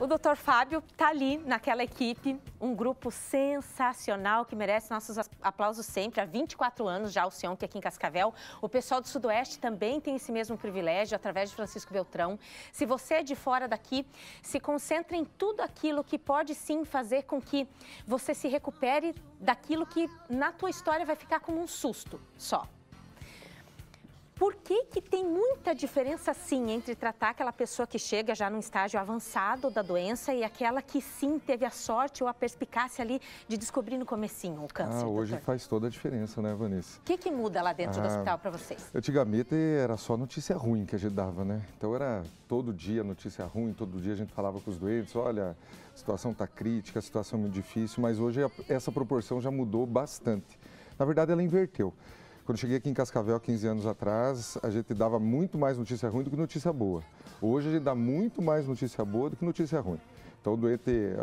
O Dr. Fábio está ali naquela equipe, um grupo sensacional que merece nossos aplausos sempre. Há 24 anos já o SEONC aqui em Cascavel. O pessoal do Sudoeste também tem esse mesmo privilégio através de Francisco Beltrão. Se você é de fora daqui, se concentre em tudo aquilo que pode sim fazer com que você se recupere daquilo que na tua história vai ficar como um susto só. Por que tem muita diferença, sim, entre tratar aquela pessoa que chega já num estágio avançado da doença e aquela que, sim, teve a sorte ou a perspicácia ali de descobrir no comecinho o câncer, hoje doutor? Faz toda a diferença, né, Vanessa? O que muda lá dentro do hospital para vocês? Antigamente era só notícia ruim que a gente dava, né? Então era todo dia notícia ruim, todo dia a gente falava com os doentes, olha, a situação está crítica, a situação é muito difícil, mas hoje essa proporção já mudou bastante. Na verdade, ela inverteu. Quando cheguei aqui em Cascavel, 15 anos atrás, a gente dava muito mais notícia ruim do que notícia boa. Hoje a gente dá muito mais notícia boa do que notícia ruim. Então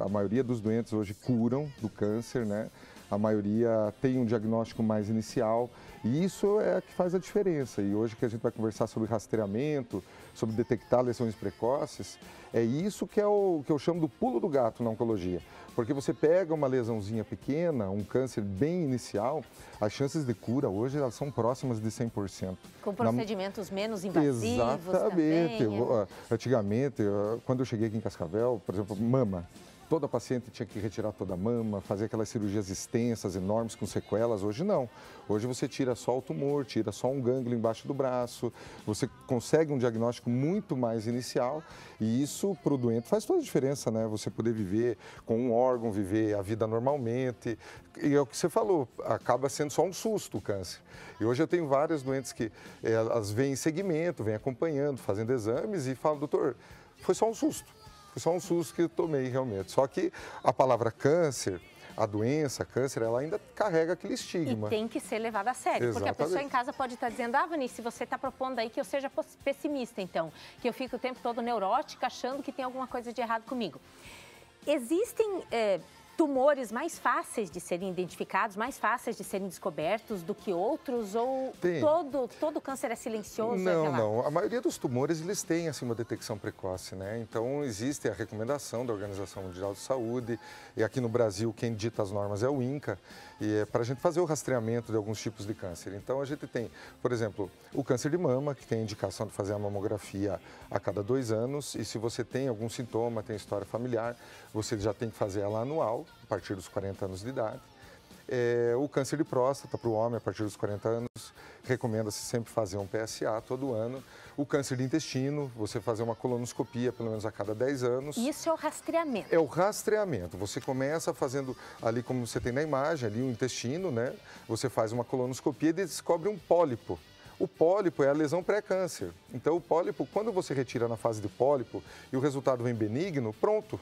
a maioria dos doentes hoje curam do câncer, né? A maioria tem um diagnóstico mais inicial e isso é o que faz a diferença. E hoje que a gente vai conversar sobre rastreamento, sobre detectar lesões precoces, é isso que é o que eu chamo do pulo do gato na oncologia. Porque você pega uma lesãozinha pequena, um câncer bem inicial, as chances de cura hoje elas são próximas de 100%. Com procedimentos menos invasivos. Exatamente. Também. Antigamente, quando eu cheguei aqui em Cascavel, por exemplo, mama. Toda paciente tinha que retirar toda a mama, fazer aquelas cirurgias extensas, enormes, com sequelas. Hoje não. Hoje você tira só o tumor, tira só um gânglio embaixo do braço, você consegue um diagnóstico muito mais inicial e isso para o doente faz toda a diferença, né? Você poder viver com um órgão, viver a vida normalmente. E é o que você falou, acaba sendo só um susto o câncer. E hoje eu tenho várias doentes que elas vêm em segmento, vêm acompanhando, fazendo exames e falam, doutor, foi só um susto. Foi só um susto que eu tomei realmente. Só que a palavra câncer, a doença, câncer, ela ainda carrega aquele estigma. E tem que ser levada a sério. Exatamente. Porque a pessoa em casa pode estar dizendo, Vanice, você está propondo aí que eu seja pessimista, então. Que eu fico o tempo todo neurótica, achando que tem alguma coisa de errado comigo. Existem tumores mais fáceis de serem identificados, mais fáceis de serem descobertos do que outros? Ou todo câncer é silencioso? Não. A maioria dos tumores, eles têm assim, uma detecção precoce, né? Então, existe a recomendação da Organização Mundial de Saúde. E aqui no Brasil, quem dita as normas é o INCA. E é para a gente fazer o rastreamento de alguns tipos de câncer. Então, a gente tem, por exemplo, o câncer de mama, que tem a indicação de fazer a mamografia a cada 2 anos. E se você tem algum sintoma, tem história familiar, você já tem que fazer ela anual, a partir dos 40 anos de idade. O câncer de próstata para o homem, a partir dos 40 anos, recomenda-se sempre fazer um PSA todo ano. O câncer de intestino, você fazer uma colonoscopia pelo menos a cada 10 anos. Isso é o rastreamento? É o rastreamento. Você começa fazendo ali, como você tem na imagem, ali o intestino, né? Você faz uma colonoscopia e descobre um pólipo. O pólipo é a lesão pré-câncer. Então, o pólipo, quando você retira na fase de pólipo e o resultado vem benigno, pronto.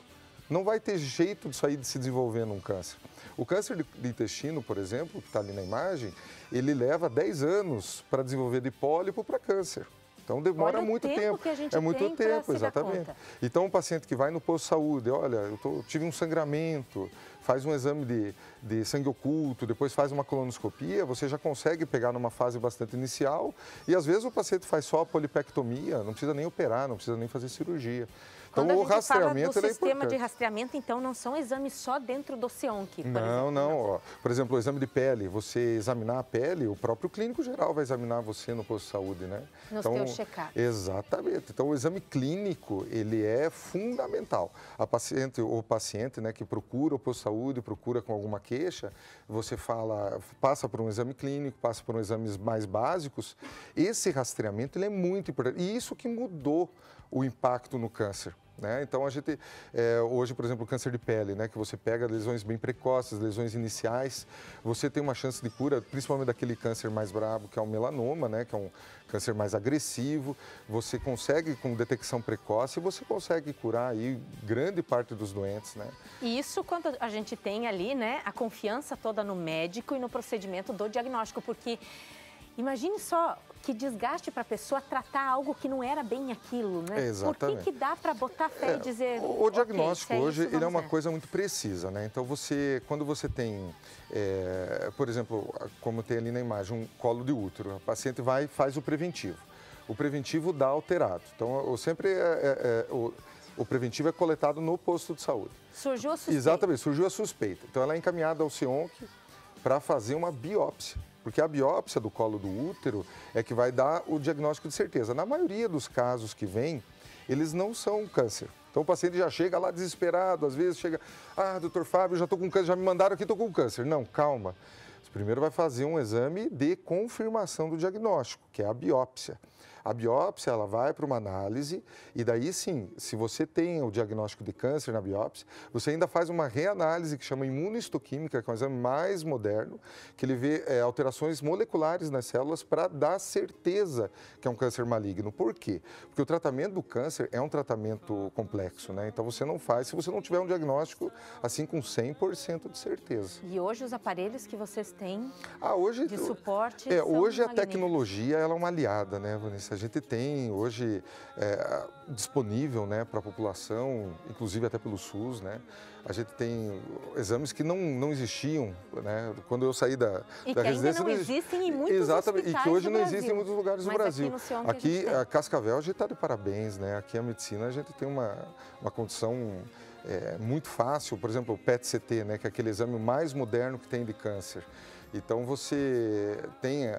Não vai ter jeito disso aí de se desenvolver num câncer. O câncer de intestino, por exemplo, que está ali na imagem, ele leva 10 anos para desenvolver de pólipo para câncer. Então demora muito tempo. É muito tempo, exatamente. Então um paciente que vai no posto de saúde, olha, tive um sangramento, faz um exame de sangue oculto, depois faz uma colonoscopia, você já consegue pegar numa fase bastante inicial e às vezes o paciente faz só a polipectomia, não precisa nem operar, não precisa nem fazer cirurgia. Então o rastreamento fala do é sistema importante. de rastreamento, então não são exames só dentro do SEONC, por não, exemplo? Não. Ó, por exemplo, o exame de pele, você examinar a pele, o próprio clínico geral vai examinar você no posto de saúde, né? Nos teus check-ups. Exatamente. Então o exame clínico, ele é fundamental. O paciente, né, que procura o posto de saúde, procura com alguma queixa, você passa por um exame clínico, passa por exames mais básicos. Esse rastreamento, ele é muito importante. E isso que mudou o impacto no câncer. Né? Então, a gente, hoje, por exemplo, o câncer de pele, né? Que você pega lesões bem precoces, lesões iniciais, você tem uma chance de cura, principalmente daquele câncer mais brabo, que é o melanoma, né? Que é um câncer mais agressivo. Você consegue, com detecção precoce, você consegue curar aí grande parte dos doentes. Né? E isso quando a gente tem ali, né, a confiança toda no médico e no procedimento do diagnóstico, porque imagine só que desgaste para a pessoa tratar algo que não era bem aquilo, né? Exatamente. Por que dá para botar fé e dizer... O diagnóstico okay, hoje, ele é uma ver. coisa muito precisa, né? Então, quando você tem, por exemplo, como tem ali na imagem, um colo de útero, o paciente vai e faz o preventivo. O preventivo dá alterado. Então, eu sempre... o preventivo é coletado no posto de saúde. Surgiu a suspeita. Exatamente, surgiu a suspeita. Então ela é encaminhada ao CIONC para fazer uma biópsia. Porque a biópsia do colo do útero é que vai dar o diagnóstico de certeza. Na maioria dos casos que vem, eles não são câncer. Então o paciente já chega lá desesperado, às vezes chega, doutor Fábio, já estou com câncer, já me mandaram aqui, estou com câncer. Não, calma. Primeiro vai fazer um exame de confirmação do diagnóstico, que é a biópsia. A biópsia, ela vai para uma análise e daí sim, se você tem o diagnóstico de câncer na biópsia, você ainda faz uma reanálise que chama imunohistoquímica, que é um exame mais moderno, que ele vê alterações moleculares nas células para dar certeza que é um câncer maligno. Por quê? Porque o tratamento do câncer é um tratamento complexo, né? Então você não faz se você não tiver um diagnóstico assim com 100% de certeza. E hoje os aparelhos que vocês têm hoje, de suporte hoje a magníficos. Tecnologia ela é uma aliada, né, Vanessa? A gente tem hoje disponível, né, para a população, inclusive até pelo SUS, né? A gente tem exames que não existiam, né? Quando eu saí da residência... Ainda não existem em muitos Exatamente, hospitais e que hoje do não Brasil. existem em muitos lugares do Mas Brasil. Aqui a Cascavel, a gente está de parabéns, né? Aqui a medicina, a gente tem uma condição muito fácil, por exemplo, o PET-CT, né? Que é aquele exame mais moderno que tem de câncer. Então, você tem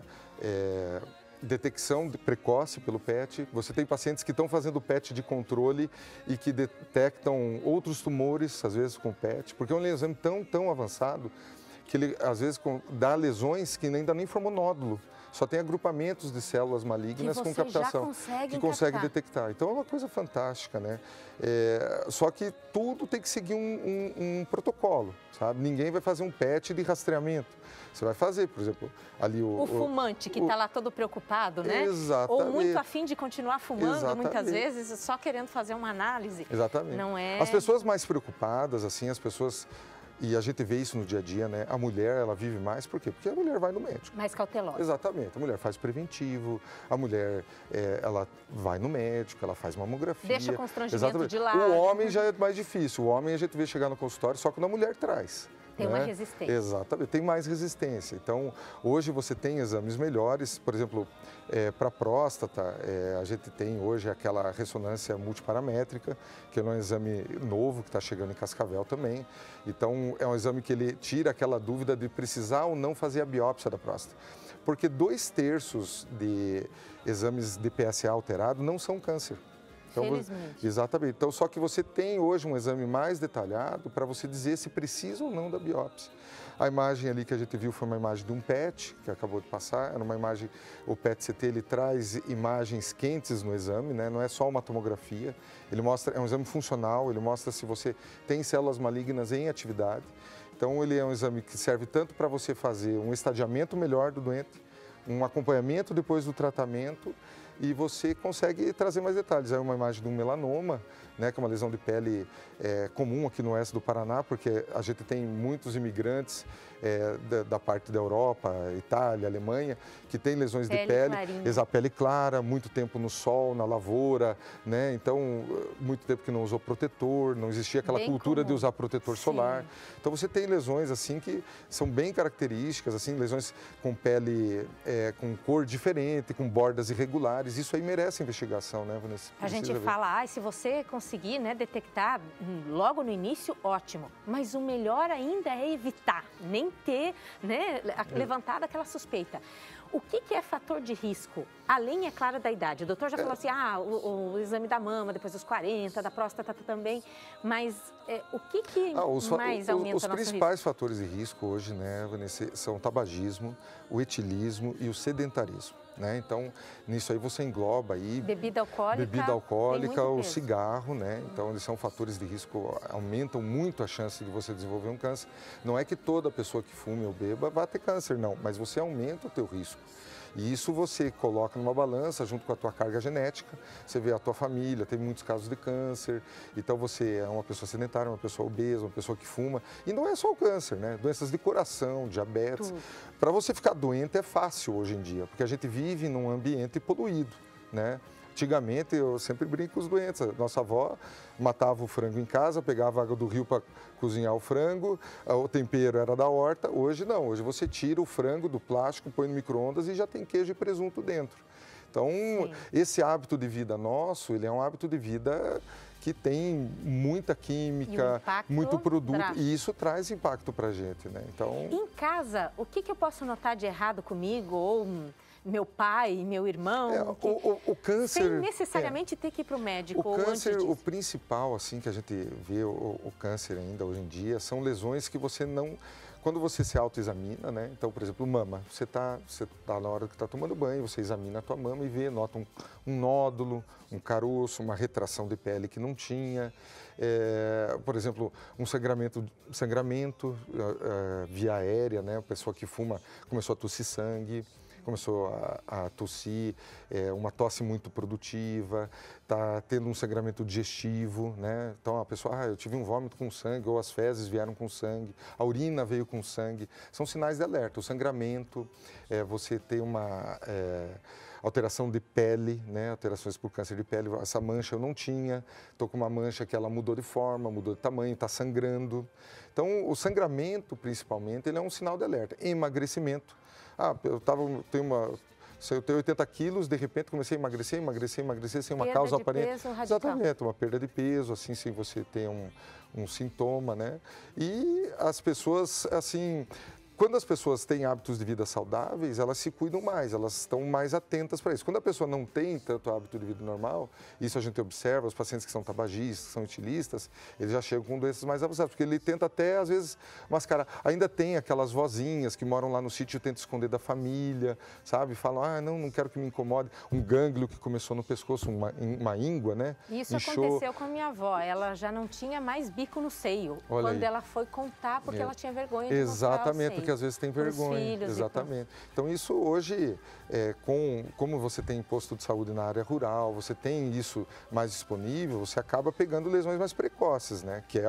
detecção precoce pelo PET, você tem pacientes que estão fazendo PET de controle e que detectam outros tumores, às vezes com PET, porque é um exame tão avançado que ele, às vezes, dá lesões que ainda nem formou nódulo. Só tem agrupamentos de células malignas com captação que consegue detectar. Então é uma coisa fantástica, né? Só que tudo tem que seguir um protocolo, sabe? Ninguém vai fazer um PET de rastreamento. Você vai fazer, por exemplo, ali o fumante que está lá todo preocupado, né? Exatamente. Ou muito afim de continuar fumando, Exatamente. muitas vezes, só querendo fazer uma análise. Exatamente. Não é... As pessoas mais preocupadas, assim, as pessoas... E a gente vê isso no dia a dia, né? A mulher, ela vive mais, por quê? Porque a mulher vai no médico. Mais cautelosa. Exatamente. A mulher faz preventivo, a mulher, ela vai no médico, ela faz mamografia. Deixa o constrangimento de lado. O homem já é mais difícil. O homem a gente vê chegar no consultório só quando a mulher traz. Tem uma resistência. Exatamente, tem mais resistência. Então, hoje você tem exames melhores, por exemplo, para próstata, a gente tem hoje aquela ressonância multiparamétrica, que é um exame novo que está chegando em Cascavel também. Então, é um exame que ele tira aquela dúvida de precisar ou não fazer a biópsia da próstata. Porque 2/3 de exames de PSA alterado não são câncer. Então, felizmente. Exatamente. Então, só que você tem hoje um exame mais detalhado para você dizer se precisa ou não da biópsia. A imagem ali que a gente viu foi uma imagem de um PET, que acabou de passar. Era uma imagem, o PET-CT, ele traz imagens quentes no exame, né? Não é só uma tomografia. Ele mostra, é um exame funcional, ele mostra se você tem células malignas em atividade. Então, ele é um exame que serve tanto para você fazer um estadiamento melhor do doente, um acompanhamento depois do tratamento, e você consegue trazer mais detalhes. É uma imagem de um melanoma, né, que é uma lesão de pele comum aqui no oeste do Paraná, porque a gente tem muitos imigrantes da parte da Europa, Itália, Alemanha, que tem lesões de pele, pele clara, muito tempo no sol, na lavoura, né? Então, muito tempo que não usou protetor, não existia aquela cultura de usar protetor solar. Então, você tem lesões assim que são bem características, assim, lesões com pele com cor diferente, com bordas irregulares. Isso aí merece investigação, né, Vanessa? A gente fala, se você conseguir, né, detectar logo no início, ótimo. Mas o melhor ainda é evitar, nem ter, né, levantado aquela suspeita. O que é fator de risco? Além, é claro, da idade. O doutor já falou assim, o exame da mama depois dos 40, da próstata também, mas o que mais aumenta o nosso risco? Os principais fatores de risco hoje, né, Vanessa, são o tabagismo, o etilismo e o sedentarismo. Né? Então, nisso aí você engloba aí... Bebida alcoólica, o cigarro, né? Então, eles são fatores de risco, aumentam muito a chance de você desenvolver um câncer. Não é que toda pessoa que fume ou beba vá ter câncer, não, mas você aumenta o teu risco. E isso você coloca numa balança junto com a tua carga genética, você vê a tua família, tem muitos casos de câncer, então você é uma pessoa sedentária, uma pessoa obesa, uma pessoa que fuma. E não é só o câncer, né? Doenças de coração, diabetes. Para você ficar doente é fácil hoje em dia, porque a gente vive num ambiente poluído, né? Antigamente, eu sempre brinco com os doentes. Nossa avó matava o frango em casa, pegava a água do rio para cozinhar o frango, o tempero era da horta. Hoje não, hoje você tira o frango do plástico, põe no micro-ondas e já tem queijo e presunto dentro. Então, esse hábito de vida nosso, ele é um hábito de vida que tem muita química, muito produto, e isso traz impacto para a gente, né? Então... Em casa, o que eu posso notar de errado comigo, ou meu pai, meu irmão? O câncer... Sem necessariamente ter que ir para o médico. O câncer, o principal, assim, que a gente vê o câncer ainda hoje em dia, são lesões que você não... Quando você se autoexamina, né? Então, por exemplo, mama. Você tá na hora que está tomando banho, você examina a tua mama e vê, nota um nódulo, um caroço, uma retração de pele que não tinha. Por exemplo, um sangramento via aérea, né? A pessoa que fuma começou a tossir sangue. Começou a tossir, uma tosse muito produtiva, está tendo um sangramento digestivo, né? Então a pessoa, eu tive um vômito com sangue, ou as fezes vieram com sangue, a urina veio com sangue. São sinais de alerta. O sangramento, você tem uma alteração de pele, né? Alterações por câncer de pele. Essa mancha eu não tinha, estou com uma mancha que ela mudou de forma, mudou de tamanho, está sangrando. Então o sangramento, principalmente, ele é um sinal de alerta. Emagrecimento. Eu tenho 80 quilos, de repente comecei a emagrecer, sem uma causa aparente. Peso radical. Exatamente, uma perda de peso, assim, sem você ter um sintoma, né? E as pessoas, assim, quando as pessoas têm hábitos de vida saudáveis, elas se cuidam mais, elas estão mais atentas para isso. Quando a pessoa não tem tanto hábito de vida normal, isso a gente observa, os pacientes que são tabagistas, que são etilistas, eles já chegam com doenças mais avançadas, porque ele tenta até, às vezes, mascarar. Ainda tem aquelas vozinhas que moram lá no sítio e tentam esconder da família, sabe? Falam, não quero que me incomode. Um gânglio que começou no pescoço, uma íngua, né? Isso aconteceu com a minha avó, ela já não tinha mais bico no seio, quando ela foi contar, porque ela tinha vergonha de mostrar o seio. Que às vezes tem vergonha. Filhos, exatamente. Então isso hoje, como você tem posto de saúde na área rural, você tem isso mais disponível, você acaba pegando lesões mais precoces, né? Que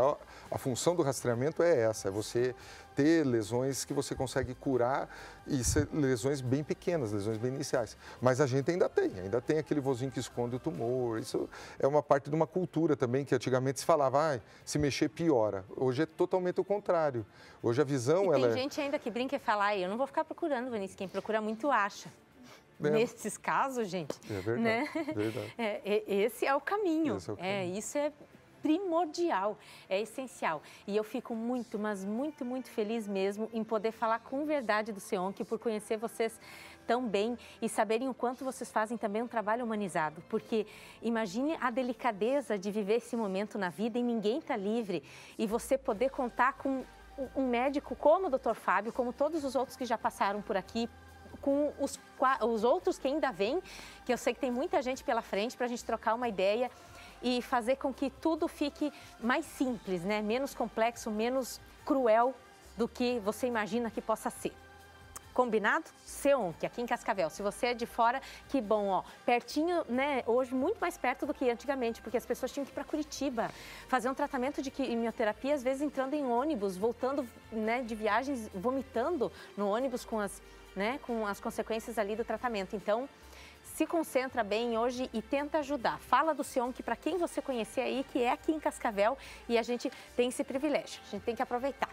a função do rastreamento é essa, é você ter lesões que você consegue curar e ser lesões bem pequenas, lesões bem iniciais. Mas a gente ainda tem aquele vozinho que esconde o tumor. Isso é uma parte de uma cultura também, que antigamente se falava, se mexer piora. Hoje é totalmente o contrário. Hoje a visão... Tem gente ainda que brinca e fala, eu não vou ficar procurando, Vinícius, quem procura muito acha. Nesses casos, gente, é verdade, né? Verdade. Esse é o caminho. Esse é o caminho. Isso é primordial, é essencial. E eu fico muito, mas muito, muito feliz mesmo em poder falar com verdade do SEONC, por conhecer vocês tão bem e saberem o quanto vocês fazem também um trabalho humanizado. Porque imagine a delicadeza de viver esse momento na vida e ninguém está livre. E você poder contar com um médico como o Dr. Fábio, como todos os outros que já passaram por aqui, com os outros que ainda vêm, que eu sei que tem muita gente pela frente para a gente trocar uma ideia e fazer com que tudo fique mais simples, né? Menos complexo, menos cruel do que você imagina que possa ser. Combinado? SEONC, aqui em Cascavel. Se você é de fora, que bom, pertinho, né? Hoje muito mais perto do que antigamente, porque as pessoas tinham que ir para Curitiba, fazer um tratamento de quimioterapia, às vezes entrando em ônibus, voltando, né, de viagens, vomitando no ônibus com as consequências ali do tratamento. Então, se concentra bem hoje e tenta ajudar. Fala do SEONC para quem você conhecer aí, que é aqui em Cascavel, e a gente tem esse privilégio. A gente tem que aproveitar.